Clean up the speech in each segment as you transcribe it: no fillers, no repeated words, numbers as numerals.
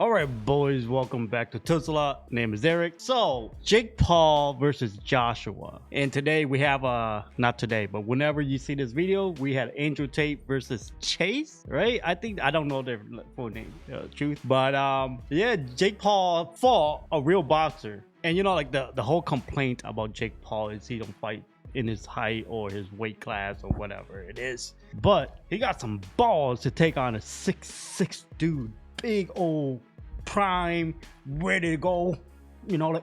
All right, boys, welcome back to TiltzAlot. Name is Eric. So, Jake Paul versus Joshua. And today we have, not today, but whenever you see this video, we had Andrew Tate versus Chase, right? I don't know their full name, truth. But, yeah, Jake Paul fought a real boxer. And, you know, like the whole complaint about Jake Paul is he don't fight in his height or his weight class or whatever it is. But he got some balls to take on a 6'6" dude. Big old prime, ready to go, you know, like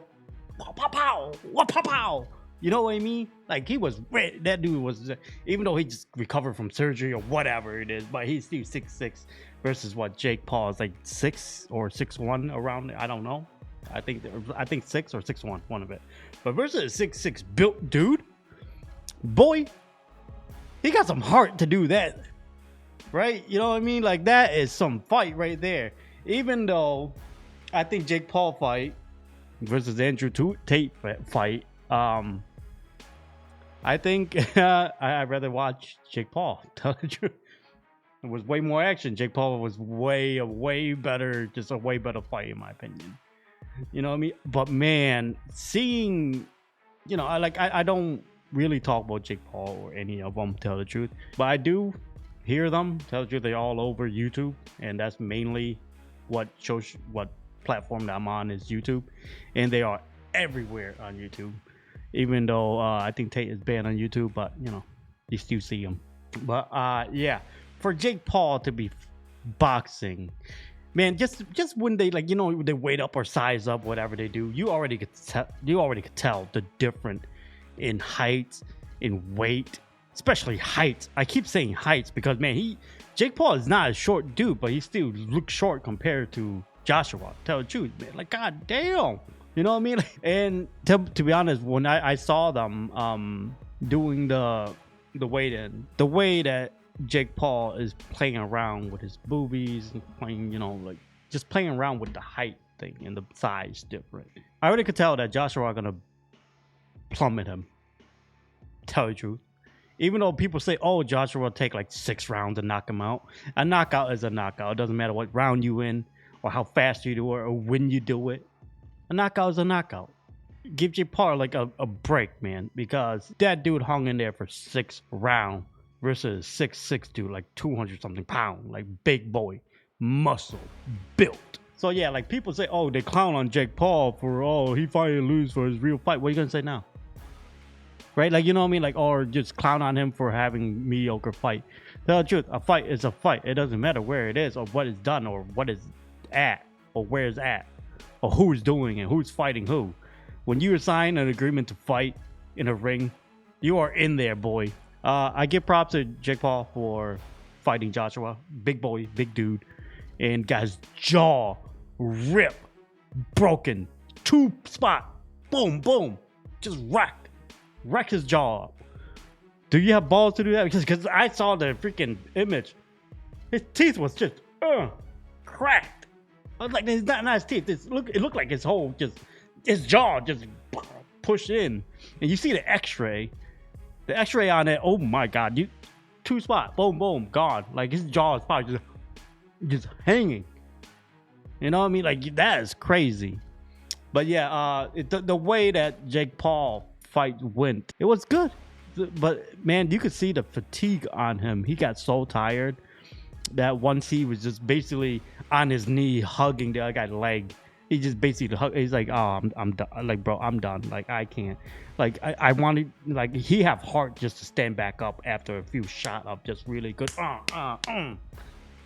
pow pow pow, what pow pow, you know what I mean? Like he was ready. That dude was, even though he just recovered from surgery or whatever it is, but he's still 6'6" versus what Jake Paul is like 6 or 6'1" around. I don't know. I think 6 or 6'1", one of it. But versus a 6'6" built dude, boy, he got some heart to do that. Right? You know what I mean? Like that is some fight right there. Even though I think Jake Paul fight versus Andrew Tate fight, I think I'd rather watch Jake Paul. Tell the truth. It was way more action. Jake Paul was way better, just a way better fight in my opinion. You know what I mean? But man, seeing, you know, I don't really talk about Jake Paul or any of them, tell the truth, but I do hear them. Tell you they're all over YouTube, and that's mainly what platform that I'm on is YouTube, and they are everywhere on YouTube. Even though I think Tate is banned on YouTube, but you know, you still see him. But yeah, for Jake Paul to be boxing, man, just when they like, you know, they weight up or size up, whatever they do, you already could tell the difference in height, in weight. Especially heights. I keep saying heights because man, Jake Paul is not a short dude, but he still looks short compared to Joshua. Tell the truth, man. Like god damn, you know what I mean? And to be honest, when I saw them doing the way that Jake Paul is playing around with his boobies and playing, you know, like just playing around with the height thing and the size different. I already could tell that Joshua are gonna plummet him. Tell the truth. Even though people say, oh, Joshua will take like 6 rounds to knock him out. A knockout is a knockout. It doesn't matter what round you in or how fast you do it or when you do it. A knockout is a knockout. Give Jake Paul like a break, man. Because that dude hung in there for 6 rounds versus 6'6" dude, like 200 something pounds. Like big boy, muscle, built. So yeah, like people say, oh, they clown on Jake Paul for, oh, he fight and lose for his real fight. What are you going to say now? Right, like, you know what I mean, like, or just clown on him for having mediocre fight. Tell the truth, a fight is a fight. It doesn't matter where it is or what is done or what is at or where it's at or who's doing it, who's fighting who. When you sign an agreement to fight in a ring, you are in there, boy. I give props to Jake Paul for fighting Joshua, big boy, big dude, and got his jaw ripped, broken, 2 spot, boom, boom, just racked. Wreck his jaw up. Do you have balls to do that? Because I saw the freaking image. His teeth was just cracked. I was like, it's not his teeth. It looked like his whole his jaw just pushed in. And you see the X-ray. The X-ray on it. Oh my God! 2 spot. Boom, boom, gone. Like his jaw is probably just hanging. You know what I mean? Like that is crazy. But yeah, the way that Jake Paul fight went, it was good, but man, you could see the fatigue on him. He got so tired that once he was just basically on his knee hugging the other guy's leg, he just basically he's like, oh, I'm done. Like, bro, I'm done. Like, I can't. Like, I wanted, like, he have heart just to stand back up after a few shot of just really good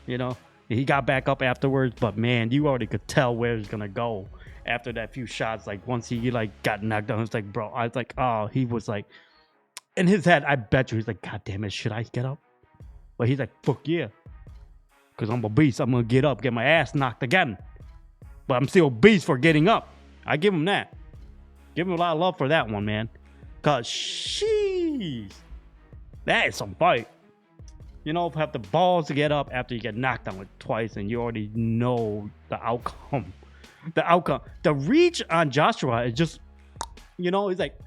you know, he got back up afterwards, but man, you already could tell where he's gonna go after that few shots. Like once he like got knocked down, it's like, bro, I was like, oh, he was like, in his head, I bet you he's like, god damn it, should I get up? But he's like, fuck yeah, because I'm a beast. I'm gonna get up, get my ass knocked again, but I'm still a beast for getting up. I give him that. Give him a lot of love for that one, man. Cause sheesh, that is some fight. You know, have the balls to get up after you get knocked down like twice and you already know the outcome. The reach on Joshua is just, you know, it's like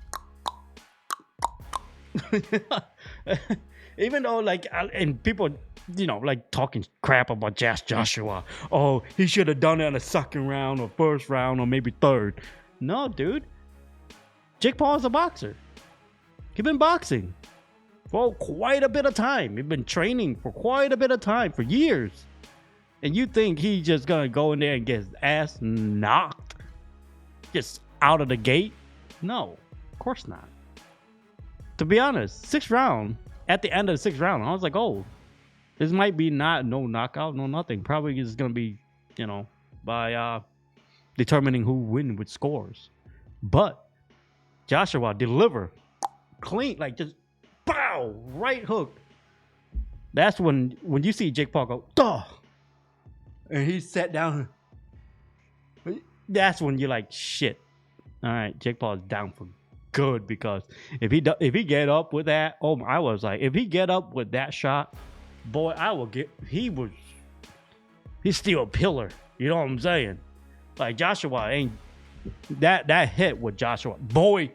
Even though like and people, like talking crap about Joshua. Oh, he should have done it in the second round or first round or maybe third. No, dude. Jake Paul is a boxer. He's been boxing for quite a bit of time. He's been training for quite a bit of time, for years. And you think he's just gonna go in there and get his ass knocked just out of the gate? No, of course not. To be honest, sixth round, at the end of the sixth round, I was like, oh, this might be no knockout, no nothing. Probably is gonna be, by determining who win with scores. But Joshua deliver clean, like just bow, right hook. That's when you see Jake Paul go, duh, and he sat down. That's when you're like, shit. All right, Jake Paul is down for good, because if he get up with that, I was like, if he get up with that shot, boy, he's still a pillar. You know what I'm saying? Like Joshua ain't that hit with Joshua, boy.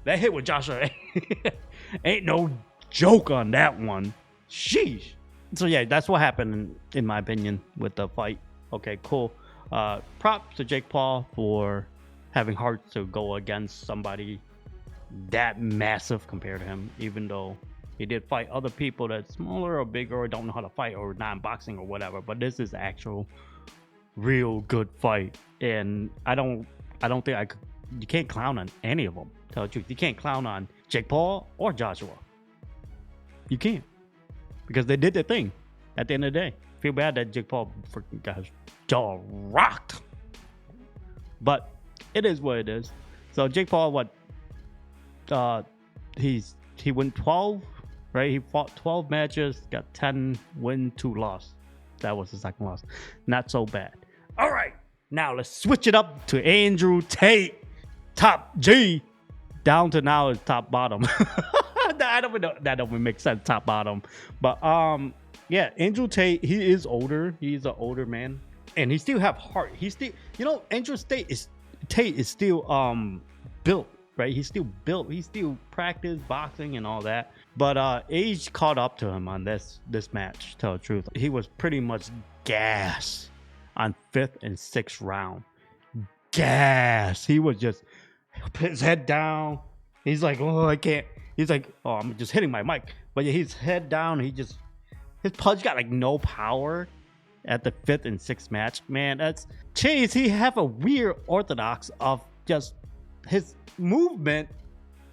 That hit with Joshua ain't no joke on that one. Sheesh. So yeah, that's what happened in my opinion with the fight. Okay, cool. Props to Jake Paul for having heart to go against somebody that massive compared to him, even though he did fight other people that's smaller or bigger or don't know how to fight or non-boxing or whatever. But this is actual real good fight, and I don't think you can't clown on any of them. Tell the truth, you can't clown on Jake Paul or Joshua. You can't, because they did their thing. At the end of the day, feel bad that Jake Paul freaking got his jaw rocked, but it is what it is. So Jake Paul, he went 12, right? He fought 12 matches, got 10 win, 2 loss. That was the second loss. Not so bad. All right, now let's switch it up to Andrew Tate, top G, down to now is top bottom. I don't know, that don't even make sense, top bottom. But yeah, Andrew Tate, he is older. He's an older man, and he still have heart. He's still, Andrew Tate is still built, right? He's still built. He still practice boxing and all that. But age caught up to him on this match. To tell the truth, he was pretty much gas on 5th and 6th round. Gas. He was just put his head down. He's like, oh, I can't. He's like, oh, I'm just hitting my mic. But yeah, his head down. His punch got like no power at the 5th and 6th match. Man, that's Chase. He have a weird orthodox of just his movement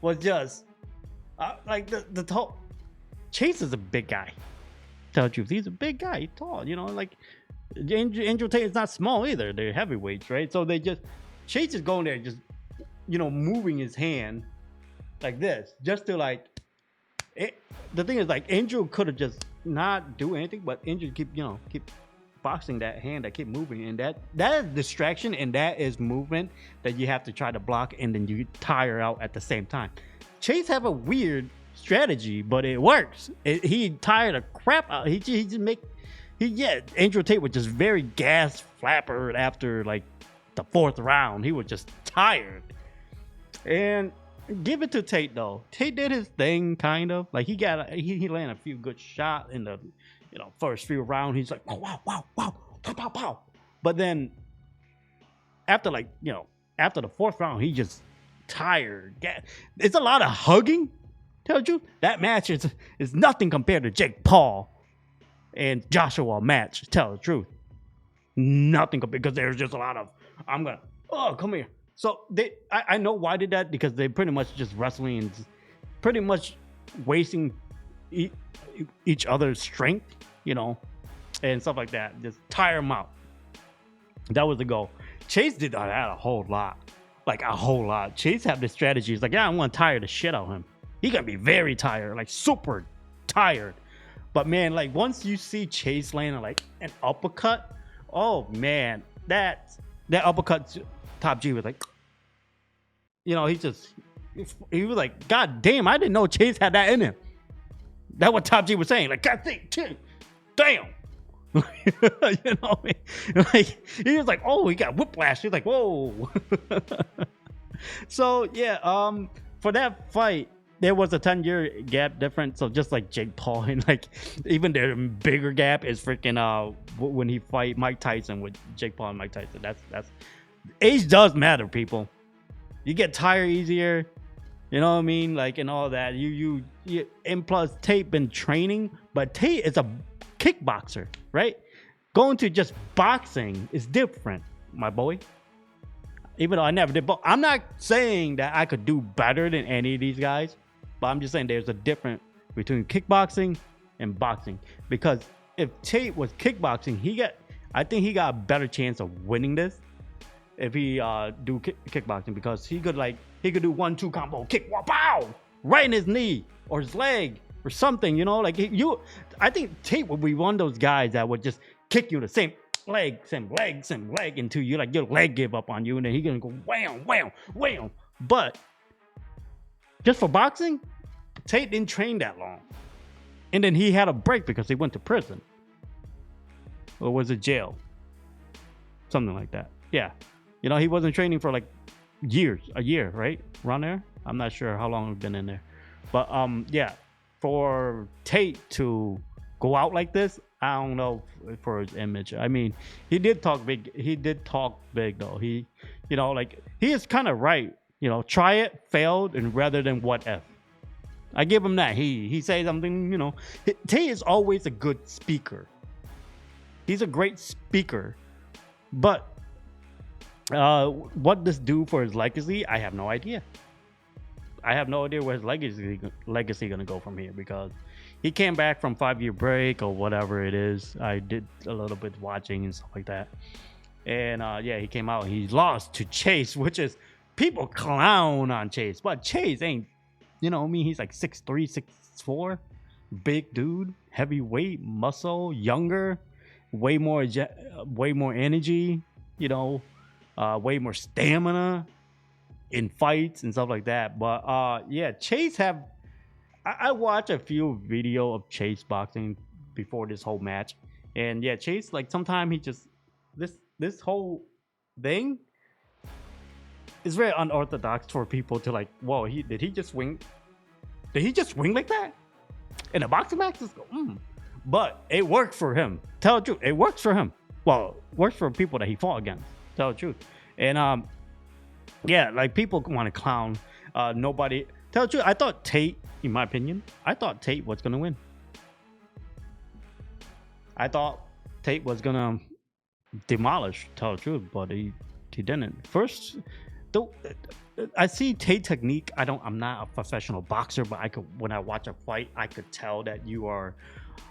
was just like the tall. Chase is a big guy. Tell the truth, he's a big guy. He's tall. Like Andrew Tate is not small either. They're heavyweights, right? So Chase is going there, just moving his hand like this, just to like. The thing is, like, Andrew could have just not do anything, but Andrew keep boxing that hand, that keep moving, and that is distraction, and that is movement that you have to try to block, and then you tire out at the same time. Chase have a weird strategy, but it works. He tired the crap out. Andrew Tate was just very gas flapper after like the 4th round. He was just tired. And give it to Tate though. Tate did his thing, kind of like he landed a few good shots in the first few rounds. He's like, wow, pow, pow, pow. But then after after the 4th round, he just tired. It's a lot of hugging. Tell you that match is nothing compared to Jake Paul and Joshua match. Tell the truth, nothing compared, because there's just a lot of come here. So I know why did that, because they pretty much just wrestling and pretty much wasting each other's strength, and stuff like that. Just tire them out. That was the goal. Chase did that a whole lot. Like a whole lot. Chase had this strategy. He's like, yeah, I want to tire the shit out of him. He gonna be very tired, like super tired. But man, like once you see Chase landing like an uppercut, oh man, that uppercut, Top G was like, he was like, God damn, I didn't know Chase had that in him. That's what Top G was saying. Like, God damn. Like, he was like, oh, he got whiplash. He's like, whoa. So yeah, for that fight, there was a 10-year gap difference. So just like Jake Paul and like even their bigger gap is freaking when he fight Mike Tyson with Jake Paul and Mike Tyson. That's age does matter, people. You get tired easier, you know what I mean? Like and all that. You and plus Tate been training, but Tate is a kickboxer, right? Going to just boxing is different, my boy. Even though I never did, but I'm not saying that I could do better than any of these guys, but I'm just saying there's a difference between kickboxing and boxing. Because if Tate was kickboxing, I think he got a better chance of winning this if he do kickboxing, because he could do 1-2 combo kick, wow, right in his knee or his leg or something, you know, like I think Tate would be one of those guys that would just kick you the same leg until you like your leg give up on you, and then he gonna go wham, wham, wham. But just for boxing, Tate didn't train that long, and then he had a break because he went to prison, or was it jail, something like that. Yeah, you know, he wasn't training for like a year, right, around there. I'm not sure how long he's been in there, but yeah, for Tate to go out like this, I don't know for his image. I mean, he did talk big. He did talk big though. He, you know, like he is kind of right. You know, try it, failed, and rather than what if. I give him that. He says something. You know, Tate is always a good speaker. He's a great speaker, but what this do for his legacy, I have no idea. I have no idea where his legacy gonna go from here, because he came back from 5-year break or whatever it is. I did a little bit watching and stuff like that. And yeah, he came out. He lost to Chase, which is, people clown on Chase. But Chase ain't, you know, I mean, he's like 6'3", 6'4", big dude, heavyweight, muscle, younger, way more energy, you know, way more stamina in fights and stuff like that. But yeah, Chase I watched a few video of Chase boxing before this whole match, and yeah, Chase, like sometimes he just this whole thing is very unorthodox for people to like, whoa, did he just swing like that in a boxing match? Just go, But it worked for him. Tell the truth, it works for him. Well, it works for people that he fought against. Tell the truth, and yeah, like people want to clown. Nobody. Tell the truth, I thought Tate, in my opinion, I thought Tate was gonna win. I thought Tate was gonna demolish. Tell the truth, but he didn't. First, though, I see Tate technique. I'm not a professional boxer, but when I watch a fight, I could tell that you are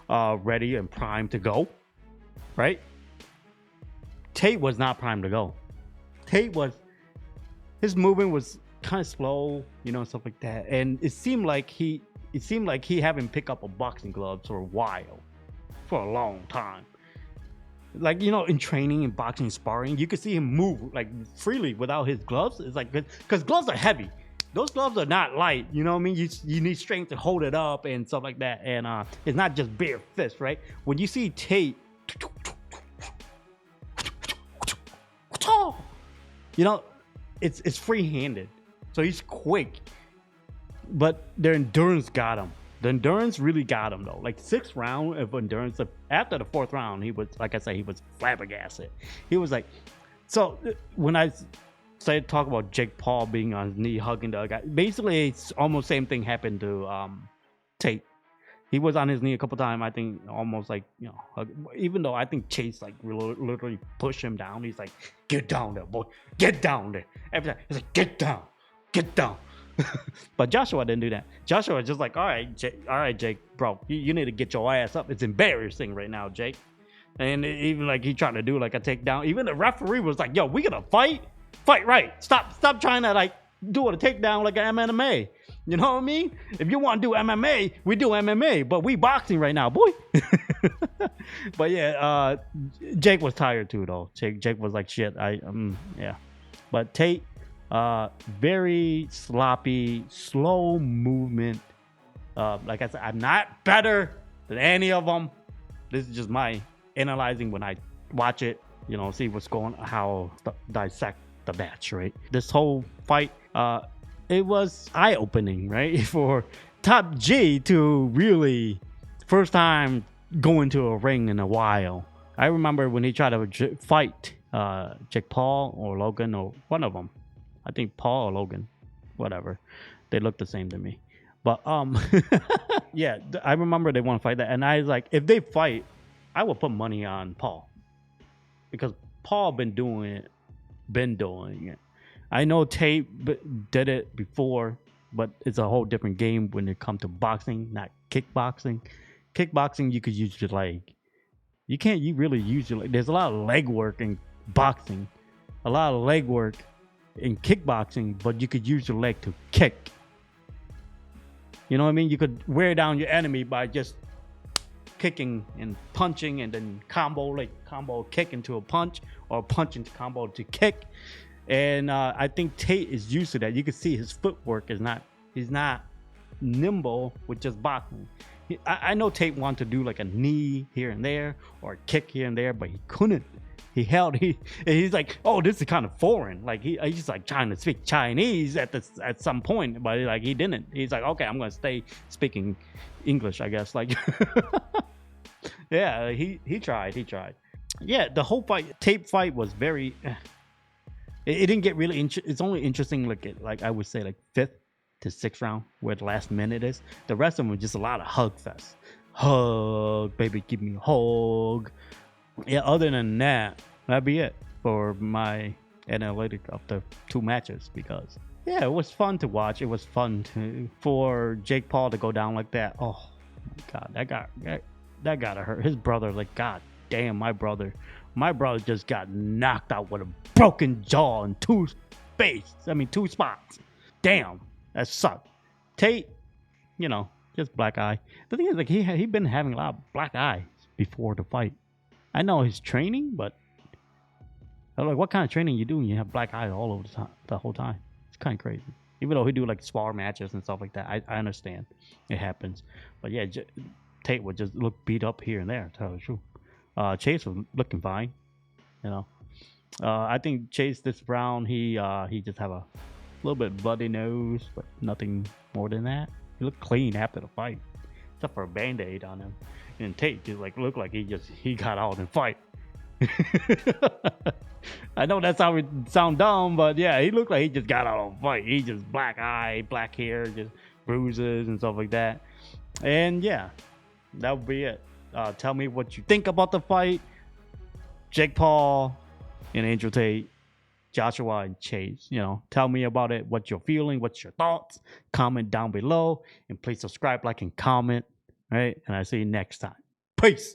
ready and primed to go. Right? Tate was not primed to go. His movement was kind of slow, you know, stuff like that, and it seemed like he haven't picked up a boxing gloves for a long time. Like, you know, in training and boxing sparring, you could see him move like freely without his gloves. It's like, because gloves are heavy. Those gloves are not light, you know what I mean? You need strength to hold it up and stuff like that, and it's not just bare fist, right? When you see Tate, you know, it's free-handed. So he's quick, but their endurance got him. The endurance really got him though. Like 6th round of endurance. After the 4th round, he was, like I said, he was flabbergasted. He was like, so when I started talking about Jake Paul being on his knee hugging the other guy, basically it's almost same thing happened to Tate. He was on his knee a couple times. I think almost like, you know, even though I think Chase like literally pushed him down. He's like, get down there, boy, get down there. Every time he's like, get down. But Joshua didn't do that. Joshua was just like, all right, Jake, bro, you need to get your ass up. It's embarrassing right now, Jake. And even like he tried to do like a takedown. Even the referee was like, yo, we gonna fight right. Stop trying to like do a takedown like an MMA. You know what I mean? If you want to do MMA, we do MMA, but we boxing right now, boy. But yeah, Jake was tired too, though. Jake was like, shit. Yeah. But Tate, very sloppy, slow movement. Like I said, I'm not better than any of them. This is just my analyzing when I watch it. You know, see what's going, how dissect the match, right? This whole fight, it was eye-opening, right? For Top G to really first time going to a ring in a while. I remember when he tried to fight Jake Paul or Logan or one of them. I think Paul or Logan, whatever. They look the same to me. But yeah, I remember they want to fight that, and I was like, if they fight, I will put money on Paul because Paul been doing it. I know Tate did it before, but it's a whole different game when it comes to boxing, not kickboxing. Kickboxing, you could use your leg. You can't. You really use your leg. There's a lot of leg work in boxing, a lot of leg work in kickboxing, but you could use your leg to kick. You know what I mean? You could wear down your enemy by just kicking and punching, and then combo kick into a punch, or punch into combo to kick. And I think Tate is used to that. You can see his footwork is not. He's not nimble with just boxing. I know Tate wanted to do like a knee here and there or a kick here and there, but he couldn't. He's like, oh, this is kind of foreign. Like he's like trying to speak Chinese at some point, but like he didn't. He's like, okay, I'm gonna stay speaking English, I guess. Like, yeah, he tried. Yeah, the whole Tate fight was very. It didn't get really. It's only interesting. Like I would say, like 5th to 6th round, where the last minute is. The rest of them were just a lot of hug fest. Hug, baby, give me a hug. Yeah, other than that, that'd be it for my analytic of the 2 matches, because yeah, it was fun to watch. It was fun for Jake Paul to go down like that. Oh my god, that gotta hurt. His brother, like, god damn, my brother just got knocked out with a broken jaw in 2 spots. Damn, that sucked. Tate, just black eye. The thing is, like, he been having a lot of black eyes before the fight. I know his training, but I'm like, what kind of training you do when you have black eyes all over the whole time? It's kind of crazy. Even though he do like spar matches and stuff like that, I understand it happens. But yeah, Tate would just look beat up here and there. To tell the truth, Chase was looking fine. I think Chase this round he just have a little bit bloody nose, but nothing more than that. He looked clean after the fight, except for a band-aid on him. And Tate just like looked like he got out and fight. I know that sound dumb, but yeah, he looked like he just got out and fight. He just black eye, black hair, just bruises and stuff like that. And yeah, that would be it. Tell me what you think about the fight. Jake Paul and Andrew Tate, Joshua and Chase. Tell me about it. What you're feeling. What's your thoughts? Comment down below, and please subscribe, like, and comment. Right, and I see you next time. Peace.